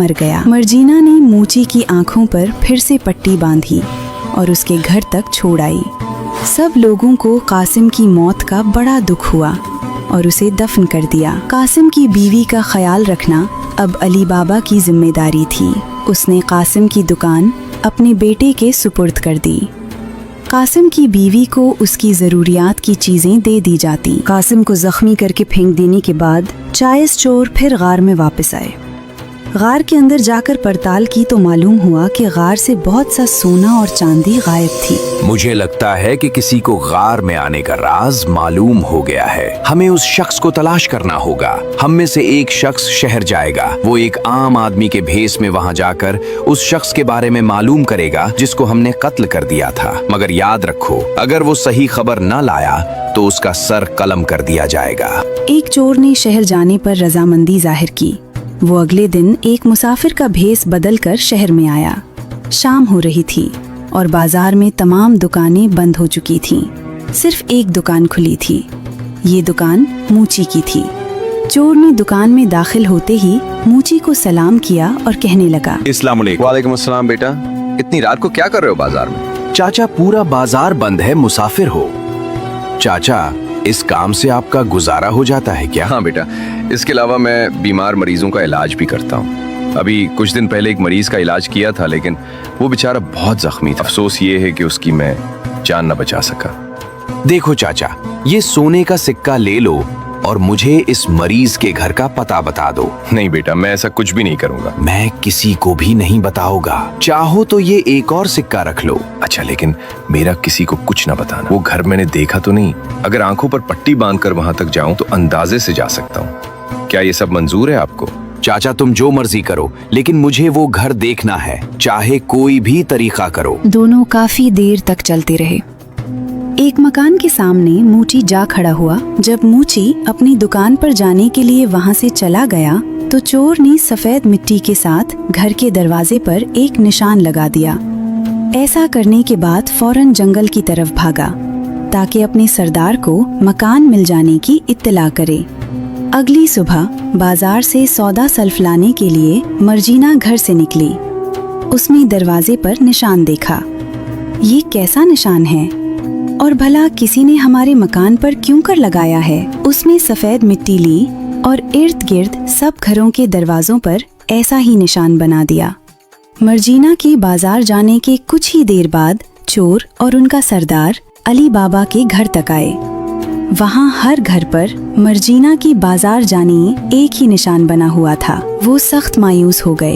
मर गया। मर्जीना ने मूची की आंखों पर फिर से पट्टी बांधी और उसके घर तक छोड़ आई। सब लोगों को कासिम की मौत का बड़ा दुख हुआ और उसे दफन कर दिया। कासिम की बीवी का ख्याल रखना अब अली बाबा की जिम्मेदारी थी। उसने कासिम की दुकान अपने बेटे के सुपुर्द कर दी। कासिम की बीवी को उसकी ज़रूरियात की चीज़ें दे दी जाती। कासिम को ज़ख्मी करके फेंक देने के बाद चाइस चोर फिर गार में वापस आए। गार के अंदर जाकर पड़ताल की तो मालूम हुआ कि गार से बहुत सा सोना और चांदी गायब थी। मुझे लगता है कि किसी को गार में आने का राज मालूम हो गया है। हमें उस शख्स को तलाश करना होगा। हम में से एक शख्स शहर जाएगा। वो एक आम आदमी के भेस में वहाँ जाकर उस शख्स के बारे में मालूम करेगा जिसको हमने कत्ल कर दिया था। मगर याद रखो, अगर वो सही खबर न लाया तो उसका सर कलम कर दिया जाएगा। एक चोर ने शहर जाने पर रजामंदी जाहिर की। वो अगले दिन एक मुसाफिर का भेस बदलकर शहर में आया। शाम हो रही थी और बाजार में तमाम दुकानें बंद हो चुकी थीं। सिर्फ एक दुकान खुली थी। ये दुकान मूची की थी। चोर ने दुकान में दाखिल होते ही मूची को सलाम किया और कहने लगा, अस्सलाम वालेकुम। वालेकुम अस्सलाम बेटा, इतनी रात को क्या कर रहे हो बाजार में? चाचा, पूरा बाजार बंद है, मुसाफिर हो। चाचा, इस काम से आपका गुजारा हो जाता है क्या? हाँ बेटा, इसके अलावा मैं बीमार मरीजों का इलाज भी करता हूँ। अभी कुछ दिन पहले एक मरीज का इलाज किया था, लेकिन वो बेचारा बहुत जख्मी था। अफसोस ये है कि उसकी मैं जान न बचा सका। देखो चाचा, ये सोने का सिक्का ले लो और मुझे इस मरीज के घर का पता बता दो। नहीं बेटा, मैं ऐसा कुछ भी नहीं करूँगा। मैं किसी को भी नहीं बताऊंगा। चाहो तो ये एक और सिक्का रख लो। अच्छा, लेकिन मेरा किसी को कुछ ना बताना। वो घर मैंने देखा तो नहीं। अगर आंखों पर पट्टी बांधकर वहां तक जाऊं तो अंदाजे से जा सकता हूँ। क्या ये सब मंजूर है आपको? चाचा, तुम जो मर्जी करो, लेकिन मुझे वो घर देखना है, चाहे कोई भी तरीका करो। दोनों काफी देर तक चलते रहे। एक मकान के सामने मूची जा खड़ा हुआ। जब मूची अपनी दुकान पर जाने के लिए वहां से चला गया तो चोर ने सफेद मिट्टी के साथ घर के दरवाजे पर एक निशान लगा दिया। ऐसा करने के बाद फौरन जंगल की तरफ भागा ताकि अपने सरदार को मकान मिल जाने की इत्तला करे। अगली सुबह बाजार से सौदा सल्फ लाने के लिए मर्जीना घर से निकली। उसने दरवाजे पर निशान देखा। ये कैसा निशान है और भला किसी ने हमारे मकान पर क्यों कर लगाया है? उसने सफेद मिट्टी ली और इर्द गिर्द सब घरों के दरवाजों पर ऐसा ही निशान बना दिया। मर्जीना के बाजार जाने के कुछ ही देर बाद चोर और उनका सरदार अली बाबा के घर तक आए। वहाँ हर घर पर मर्जीना की बाजार जाने एक ही निशान बना हुआ था। वो सख्त मायूस हो गए